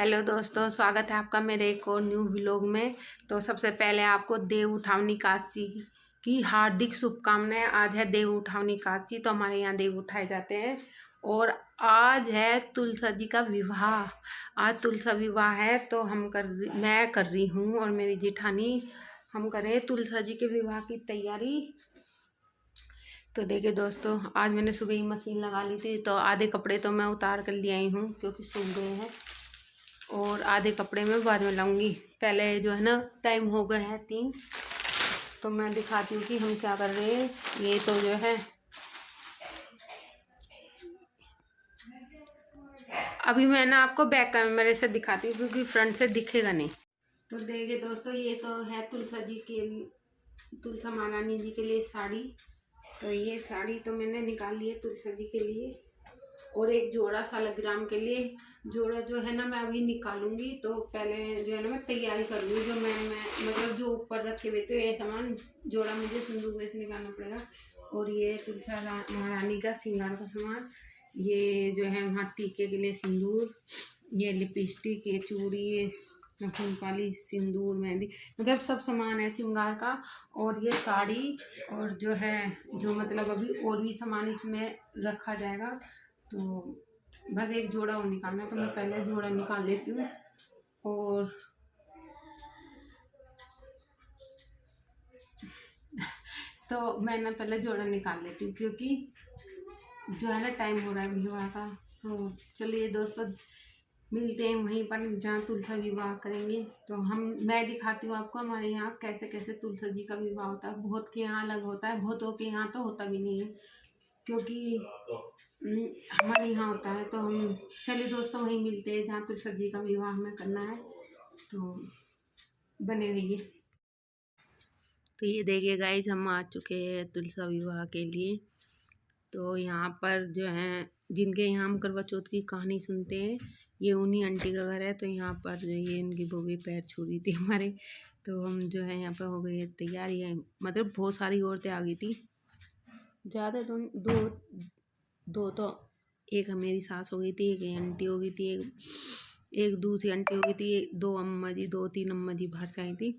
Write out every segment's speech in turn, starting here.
Hello दोस्तों, स्वागत है आपका मेरे एक और न्यू व्लॉग में। तो सबसे पहले आपको देव उठावनी काशी की हार्दिक शुभकामनाएं। आज है देव उठावनी काशी, तो हमारे यहाँ देव उठाए जाते हैं। और आज है तुलसा जी का विवाह। आज तुलसा विवाह है, तो मैं कर रही हूँ और मेरी जेठानी हम करें तुलसा जी के विवाह की तैयारी। तो देखिए दोस्तों, आज मैंने सुबह ही मशीन लगा ली थी, तो आधे कपड़े तो मैं उतार कर ले आई हूँ क्योंकि सूख गए हैं, और आधे कपड़े मैं बाद में लाऊंगी। पहले जो है ना, टाइम हो गया है 3, तो मैं दिखाती हूँ कि हम क्या कर रहे हैं। ये तो जो है अभी मैं ना आपको बैक कैमरे से दिखाती हूँ क्योंकि फ्रंट से दिखेगा नहीं। तो देखिए दोस्तों, ये तो है तुलसा महारानी जी के लिए साड़ी। तो ये साड़ी तो मैंने निकाल ली है तुलसा जी के लिए, और एक जोड़ा सालग्राम के लिए। जोड़ा जो है ना मैं अभी निकालूंगी, तो पहले जो है ना मैं तैयारी कर लूँगी। जो मैं मतलब जो ऊपर रखे हुए थे ये सामान, जोड़ा मुझे सिंदूर में से निकालना पड़ेगा। और ये तुलसा महारानी का श्रृंगार का सामान, ये जो है वहाँ टीके के लिए सिंदूर, ये लिपस्टिक, ये चूड़ी, नखून पाली, सिंदूर, मेहंदी, मतलब सब सामान है श्रृंगार का। और ये साड़ी, और जो है जो मतलब अभी और भी सामान इसमें रखा जाएगा। तो बस एक जोड़ा और निकालना है, तो मैं पहले जोड़ा निकाल लेती हूँ। और तो मैं ना पहले जोड़ा निकाल लेती हूँ क्योंकि जो है ना टाइम हो रहा है विवाह का। तो चलिए दोस्तों, मिलते हैं वहीं पर जहाँ तुलसा विवाह करेंगे। तो मैं दिखाती हूँ आपको हमारे यहाँ कैसे कैसे तुलसा जी का विवाह होता है। बहुत के यहाँ अलग होता है, बहुतों के यहाँ तो होता भी नहीं है, क्योंकि हमारे यहाँ होता है। तो हम चलिए दोस्तों वहीं मिलते हैं जहाँ तुलसा जी का विवाह हमें करना है, तो बने रहिए। तो ये देखिए गाइस, हम आ चुके हैं तुलसा विवाह के लिए। तो यहाँ पर जो है जिनके यहाँ हम करवा चौथ की कहानी सुनते हैं, ये उन्हीं आंटी का घर है। तो यहाँ पर जो ये इनकी बहू पैर छू रही थी हमारे, तो हम जो है यहाँ पर हो गई तैयारी है। मतलब बहुत सारी औरतें आ गई थी, ज़्यादा दो तो एक मेरी सास हो गई थी, एक आंटी हो गई थी, एक दूसरी आंटी हो गई थी, 2-3 अम्मा जी बाहर से आई थी।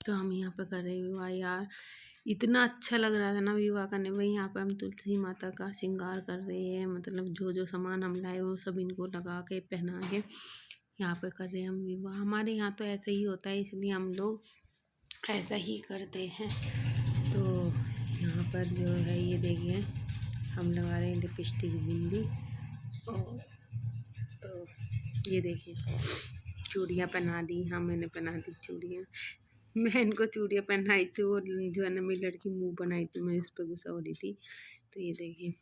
तो हम यहाँ पे कर रहे विवाह। यार इतना अच्छा लग रहा था ना विवाह करने में। यहाँ पे हम तुलसी माता का श्रृंगार कर रहे हैं, मतलब जो जो सामान हम लाए वो सब इनको लगा के पहना के यहाँ पे कर रहे हैं हम विवाह। हमारे यहाँ तो ऐसे ही होता है, इसलिए हम लोग ऐसा ही करते हैं। तो यहाँ पर जो है ये देखिए, हम लगा रहे हैं लिपस्टिक, बिंदी, और तो ये देखिए चूड़ियाँ पहना दी। हाँ मैंने पहना दी चूड़ियाँ। मैं इनको चूड़ियाँ पहनाई थी, वो जो है ना मेरी लड़की मुंह बनाई थी, मैं इस पर गुस्सा हो रही थी। तो ये देखिए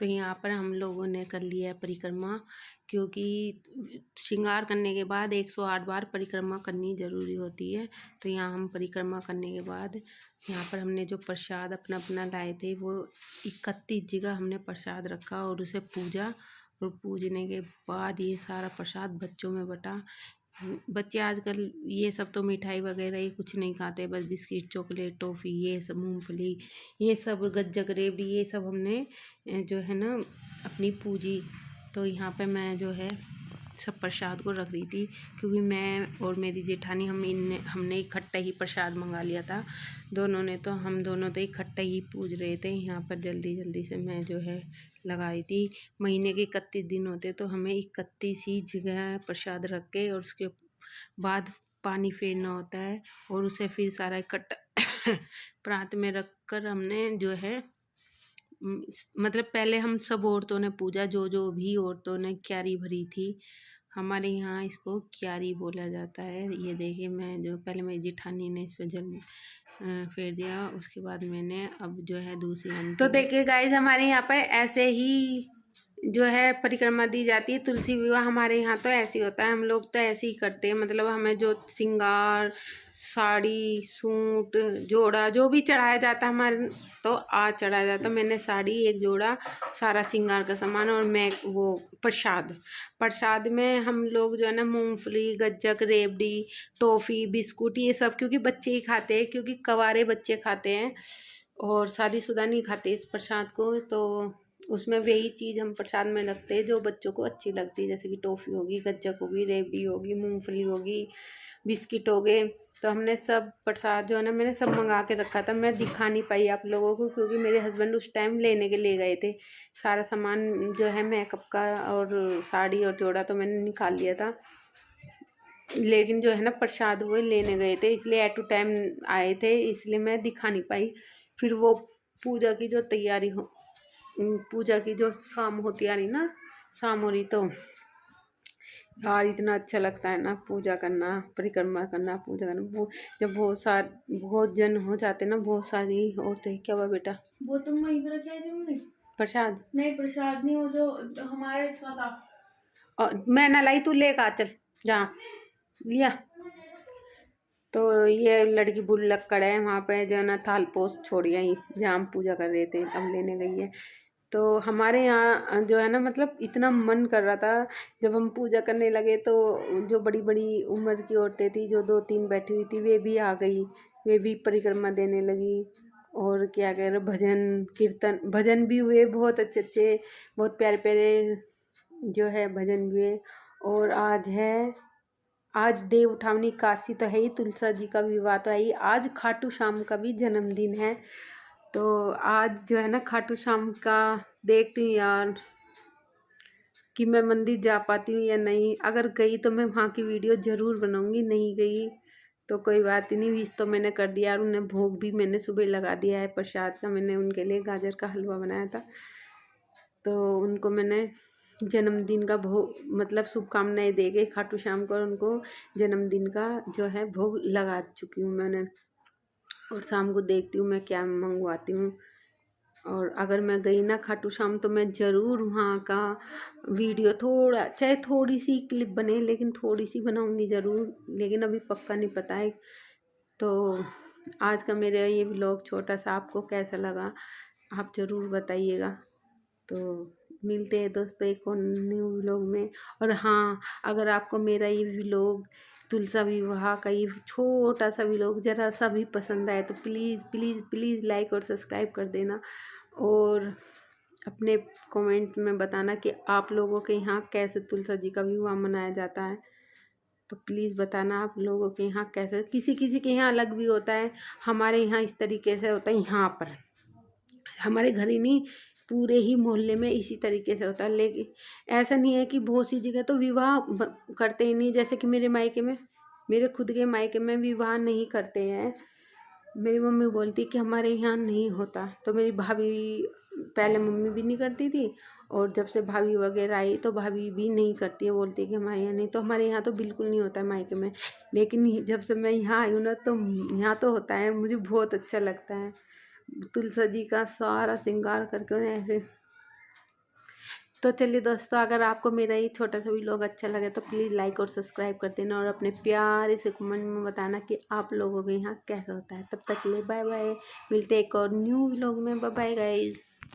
यहाँ पर हम लोगों ने कर लिया है परिक्रमा, क्योंकि श्रृंगार करने के बाद 108 बार परिक्रमा करनी ज़रूरी होती है। तो यहाँ हम परिक्रमा करने के बाद यहाँ पर हमने जो प्रसाद अपना अपना लाए थे वो 31 जगह हमने प्रसाद रखा और उसे पूजा, और पूजने के बाद ये सारा प्रसाद बच्चों में बटा। बच्चे आजकल ये सब तो मिठाई वगैरह ये कुछ नहीं खाते, बस बिस्किट, चॉकलेट, टॉफ़ी, ये सब मूंगफली, ये सब गज्जक, रेवड़ी, ये सब हमने जो है ना अपनी पूजी। तो यहाँ पे मैं जो है सब प्रसाद को रख रही थी, क्योंकि मैं और मेरी जेठानी हमने इकट्ठा ही प्रसाद मंगा लिया था दोनों ने, तो हम दोनों तो इकट्ठा ही पूज रहे थे। यहाँ पर जल्दी जल्दी से मैं जो है लगाई थी। महीने के 31 दिन होते तो हमें 31 ही जगह प्रसाद रख के और उसके बाद पानी फेरना होता है और उसे फिर सारा इकट्ठा प्रात में रख कर हमने जो है मतलब पहले हम सब औरतों ने पूजा, जो भी औरतों ने क्यारी भरी थी। हमारे यहाँ इसको क्यारी बोला जाता है। ये देखिए मैं जो पहले मेरी जेठानी ने इस पर जल फेर दिया, उसके बाद मैंने अब जो है दूसरी। तो देखिए गाइस, हमारे यहाँ पर ऐसे ही जो है परिक्रमा दी जाती है। तुलसी विवाह हमारे यहाँ तो ऐसे ही होता है, हम लोग तो ऐसे ही करते हैं। मतलब हमें जो श्रृंगार, साड़ी, सूट, जोड़ा जो भी चढ़ाया जाता है हमारे तो आज चढ़ाया जाता। मैंने साड़ी, एक जोड़ा, सारा श्रृंगार का सामान और मैं वो प्रसाद में हम लोग जो है ना मूंगफली, गज्जक, रेवड़ी, टॉफ़ी, बिस्कुट, ये सब क्योंकि बच्चे ही खाते हैं, क्योंकि कवारे बच्चे खाते हैं और शादीशुदा नहीं खाते इस प्रसाद को। तो उसमें वही चीज़ हम प्रसाद में रखते हैं जो बच्चों को अच्छी लगती है, जैसे कि टॉफ़ी होगी, गज्जक होगी, रेवड़ी होगी, मूंगफली होगी, बिस्किट हो गए। तो हमने सब प्रसाद जो है ना मैंने सब मंगा के रखा था। मैं दिखा नहीं पाई आप लोगों को, क्योंकि मेरे हस्बैंड उस टाइम लेने के लिए गए थे। सारा सामान जो है मेकअप का और साड़ी और जोड़ा तो मैंने निकाल लिया था, लेकिन जो है ना प्रसाद वो लेने गए थे, इसलिए एट टू टाइम आए थे, इसलिए मैं दिखा नहीं पाई। फिर वो पूजा की जो तैयारी हो, पूजा की जो शाम होती आ रही ना, शाम हो रही, तो यार इतना अच्छा लगता है ना पूजा करना, परिक्रमा करना, पूजा करना। वो जब बहुत जन हो जाते ना, बहुत सारी औरतें। क्या हुआ बेटा? वो तुम वहीं पर रखे थे मम्मी? प्रसाद नहीं, प्रसाद नहीं, वो जो हमारे इसका था। और मैं ना लाई, तू लेकर चल जहाँ लिया। तो ये लड़की बुल्लक्कड़ है, वहाँ पे जो है ना थाल पोस्ट छोड़ी आई जहाँ हम पूजा कर रहे थे, अब लेने गई है। तो हमारे यहाँ जो है ना मतलब इतना मन कर रहा था जब हम पूजा करने लगे, तो जो बड़ी बड़ी उम्र की औरतें थी जो 2-3 बैठी हुई थी वे भी आ गई, वे भी परिक्रमा देने लगी। और क्या कह रहे, भजन कीर्तन, भजन भी हुए बहुत अच्छे अच्छे, बहुत प्यारे प्यारे जो है भजन हुए। और आज देव उठावनी काशी तो है ही, तुलसा जी का विवाह तो है ही, आज खाटू श्याम का भी जन्मदिन है। तो आज जो है ना खाटू श्याम का देखती हूँ यार कि मैं मंदिर जा पाती हूँ या नहीं। अगर गई तो मैं वहाँ की वीडियो ज़रूर बनाऊँगी, नहीं गई तो कोई बात ही नहीं। विश तो मैंने कर दिया और उन्हें भोग भी मैंने सुबह लगा दिया है प्रसाद का। मैंने उनके लिए गाजर का हलवा बनाया था, तो उनको मैंने जन्मदिन का भोग मतलब शुभकामनाएं दे के खाटू श्याम को उनको जन्मदिन का जो है भोग लगा चुकी हूँ मैंने। और शाम को देखती हूँ मैं क्या मंगवाती हूँ। और अगर मैं गई ना खाटू श्याम तो मैं ज़रूर वहाँ का वीडियो थोड़ा, चाहे थोड़ी सी क्लिप बने लेकिन थोड़ी सी बनाऊँगी ज़रूर, लेकिन अभी पक्का नहीं पता है। तो आज का मेरा ये व्लॉग छोटा सा आपको कैसा लगा आप ज़रूर बताइएगा। तो मिलते हैं दोस्तों एक और न्यू व्लॉग में। और हाँ, अगर आपको मेरा ये व्लॉग तुलसा विवाह का ये छोटा सा व्लॉग ज़रा सा भी पसंद आए तो प्लीज़ प्लीज़ प्लीज़ लाइक और सब्सक्राइब कर देना। और अपने कमेंट में बताना कि आप लोगों के यहाँ कैसे तुलसा जी का विवाह मनाया जाता है। तो प्लीज़ बताना आप लोगों के यहाँ कैसे, किसी किसी के यहाँ अलग भी होता है, हमारे यहाँ इस तरीके से होता है। यहाँ पर हमारे घर ही नहीं पूरे ही मोहल्ले में इसी तरीके से होता है। लेकिन ऐसा नहीं है कि बहुत सी जगह तो विवाह करते ही नहीं, जैसे कि मेरे मायके में, मेरे खुद के मायके में विवाह नहीं करते हैं। मेरी मम्मी बोलती कि हमारे यहाँ नहीं होता, तो मेरी भाभी, पहले मम्मी भी नहीं करती थी और जब से भाभी वगैरह आई तो भाभी भी नहीं करती है, बोलती है कि हमारे यहाँ नहीं। तो हमारे यहाँ तो बिल्कुल नहीं होता है मायके में, लेकिन जब से मैं यहाँ आई हूँ ना तो यहाँ तो होता है। मुझे बहुत अच्छा लगता है तुलसा जी का सारा श्रृंगार करके उन्हें ऐसे तो चलिए दोस्तों, अगर आपको मेरा ये छोटा सा व्लॉग अच्छा लगे तो प्लीज़ लाइक और सब्सक्राइब कर देना और अपने प्यारे से कमेंट में बताना कि आप लोगों के यहाँ कैसा होता है। तब तक के लिए बाय बाय, मिलते हैं एक और न्यू व्लॉग में। Bye bye guys.